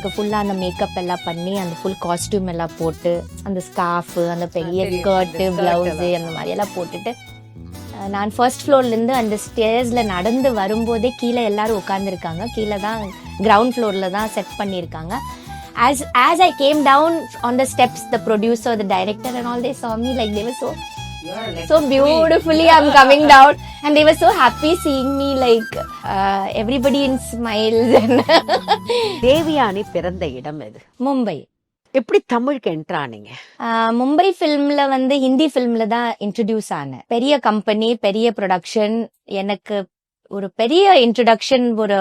எனக்கு ஃபுல்லாக அந்த மேக்கப் எல்லாம் பண்ணி அந்த ஃபுல் காஸ்டியூம் எல்லாம் போட்டு அந்த ஸ்கார்ஃபு அந்த பெரிய ஸ்கர்ட்டு ப்ளவுஸு அந்த மாதிரி எல்லாம் போட்டுட்டு நான் ஃபர்ஸ்ட் ஃப்ளோர்லேருந்து அந்த ஸ்டேர்ஸில் நடந்து வரும்போதே கீழே எல்லாரும் உட்காந்துருக்காங்க. கீழே தான் கிரவுண்ட் ஃப்ளோரில் தான் செட் பண்ணியிருக்காங்க. As I came down on the steps, the producer, the director and all, they saw me like they were so beautifully I'm coming down and they were so happy seeing me like everybody in smiles. Devayani பிறந்த இடம் எது? மும்பை. எப்படி தமிழுக்கு enter ஆனீங்க? Mumbai ஃபிலிம்ல வந்து ஹிந்தி ஃபிலிம்ல தான் introduce ஆனேன். பெரிய company, பெரிய ப்ரொடக்ஷன், எனக்கு ஒரு பெரிய இன்ட்ரடக்ஷன், ஒரு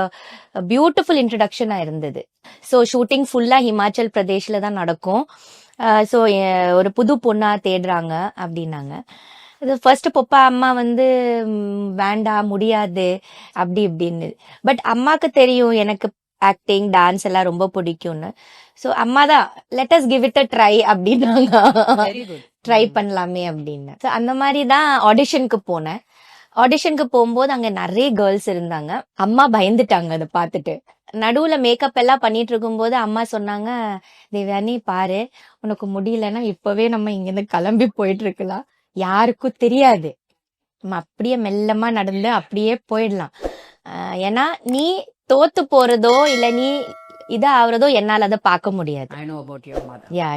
பியூட்டிஃபுல் இன்ட்ரடக்ஷனா இருந்தது. ஸோ ஷூட்டிங் ஃபுல்லா ஹிமாச்சல் பிரதேஷ்ல தான் நடக்கும். ஸோ ஒரு புது பொண்ணா தேடுறாங்க அப்படின்னாங்க. இது ஃபர்ஸ்ட் பொப்பா அம்மா வந்து வேண்டாம் முடியாது அப்படி இப்படின்னு. பட் அம்மாக்கு தெரியும் எனக்கு ஆக்டிங் டான்ஸ் எல்லாம் ரொம்ப பிடிக்கும்னு. ஸோ அம்மா தான் let us give it a try அப்படின்னாங்க. ட்ரை பண்ணலாமே அப்படின்னு. ஸோ அந்த மாதிரி தான் ஆடிஷனுக்கு போனேன். ஆடிஷனுக்கு போகும்போது அங்க நிறைய கேர்ள்ஸ் இருந்தாங்க. அம்மா பயந்துட்டாங்க அதை பார்த்துட்டு. நடுவுல மேக்கப் எல்லாம் பண்ணிட்டு இருக்கும்போது அம்மா சொன்னாங்க, தேவயானி பாரு, உனக்கு முடியலன்னா இப்பவே நம்ம இங்கிருந்து கிளம்பி போயிட்டு இருக்கலாம், யாருக்கும் தெரியாது, நம்ம அப்படியே மெல்லமா நடந்து அப்படியே போயிடலாம். ஏன்னா நீ தோத்து போறதோ இல்ல நீ ஆகுறதோ என்னால அதை பார்க்க முடியாது.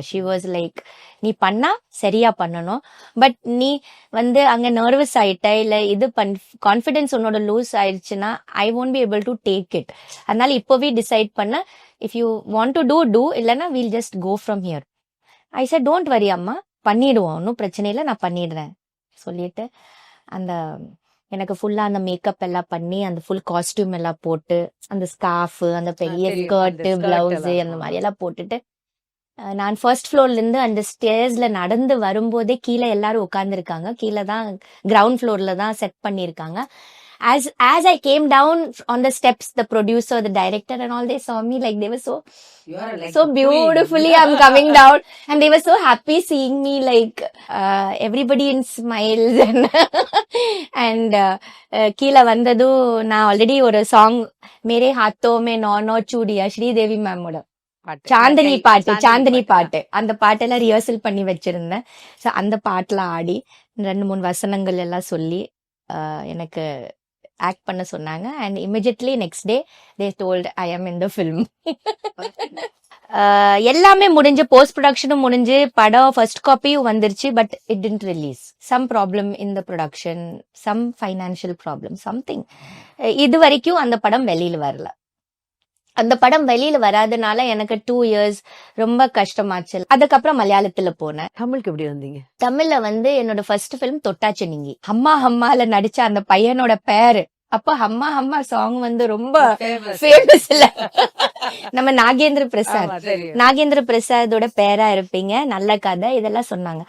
ஷி வாஸ் லைக், நீ பண்ணா சரியா பண்ணணும், பட் நீ வந்து அங்க நர்வஸ் ஆயிட்ட இல்ல கான்ஃபிடன்ஸ் உன்னோட லூஸ் ஆயிடுச்சுன்னா I won't be able to take it. அதனால இப்போவே டிசைட் பண்ண, if you want to do இல்லைன்னா we'll just go from here. I said don't worry அம்மா, பண்ணிடுவோம், ஒன்றும் பிரச்சனை இல்லை, நான் பண்ணிடுறேன் சொல்லிட்டு அந்த எனக்கு ஃபுல்லா அந்த மேக்கப் எல்லாம் பண்ணி அந்த ஃபுல் காஸ்டியூம் எல்லாம் போட்டு அந்த ஸ்கார்ஃபு அந்த பெரிய ஸ்கர்ட்டு ப்ளவுஸு அந்த மாதிரி எல்லாம் போட்டுட்டு நான் ஃபர்ஸ்ட் ஃப்ளோர்லேருந்து அந்த ஸ்டேர்ஸ்ல நடந்து வரும்போதே கீழே எல்லாரும் உட்காந்துருக்காங்க. கீழே தான் கிரவுண்ட் ஃப்ளோரில் தான் செட் பண்ணியிருக்காங்க. As I came down on the steps, the producer, the director and all, they saw me like they were so beautifully I'm coming down and they were so happy seeing me like everybody in smiles and கீழே வந்ததும் நான் already ஒரு song மேரே ஹாத்தோ மே no சூடியா Sridevi மேமோட Chandni பாட்டு, அந்த பாட்டெல்லாம் rehearsal பண்ணி வச்சிருந்தேன். So அந்த பாட்டுல ஆடி 2-3 வசனங்கள் எல்லாம் சொல்லி எனக்கு ஆக்ட் பண்ண சொன்னாங்க. And immediately next day they told ஐ ஆம் இன் த ஃபிலிம். எல்லாமே முடிஞ்சு, போஸ்ட் ப்ரொடக்ஷனும் முடிஞ்சு, படம் ஃபர்ஸ்ட் காப்பியும் வந்துருச்சு. But it didn't release. Some problem in the production, some financial problem, something. இது வரைக்கும் அந்த படம் வெளியில வரல. அந்த படம் வெளியில வராதனால எனக்கு 2 years ரொம்ப கஷ்டமாச்சு. அதுக்கப்புறம் மலையாளத்துல போனேன். தமிழுக்கு எப்படி வந்தீங்க? தமிழ்ல வந்து என்னோட ஃபர்ஸ்ட் ஃபிலிம் தொட்டாச்சு நீங்கி. அம்மா அம்மால நடிச்ச அந்த பையனோட பேரு அப்ப அம்மா அம்மா சாங் வந்து ரொம்ப ஃபேமஸ் இல்ல. நம்ம நாகேந்திர பிரசாதோட பேரா இருப்பீங்க, நல்ல கதை இதெல்லாம் சொன்னாங்க.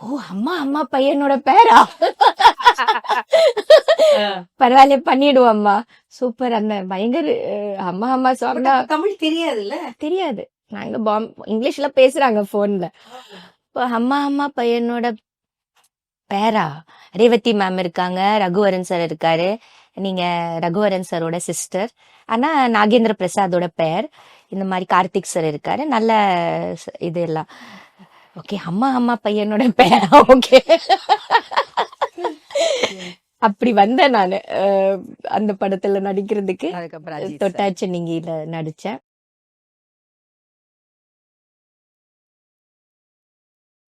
ஓ, அம்மா அம்மா பையனோட பேரா, பரவாயில்ல பண்ணிடுவோம்மா, சூப்பர். அந்த பயங்கர அம்மா அம்மா சாங் தான். தமிழ் தெரியாது, நாங்க இங்கிலீஷ்ல பேசுறாங்க போன்ல. இப்போ அம்மா அம்மா பையனோட பேரா, ரேவதி மேம் இருக்காங்க, ரகுவரன் சார் இருக்காரு, நீங்க ரகுவரன் சாரோட சிஸ்டர், ஆனா நாகேந்திர பிரசாதோட பேர், இந்த மாதிரி கார்த்திக் சார் இருக்காரு, நல்ல இது எல்லாம். ஓகே, அம்மா அம்மா பையனோட பேரா, ஓகே. அப்படி வந்தேன் நானு அந்த படத்துல நடிக்கிறதுக்கு. தொட்டாச்சு நீங்கில நடிச்சேன்.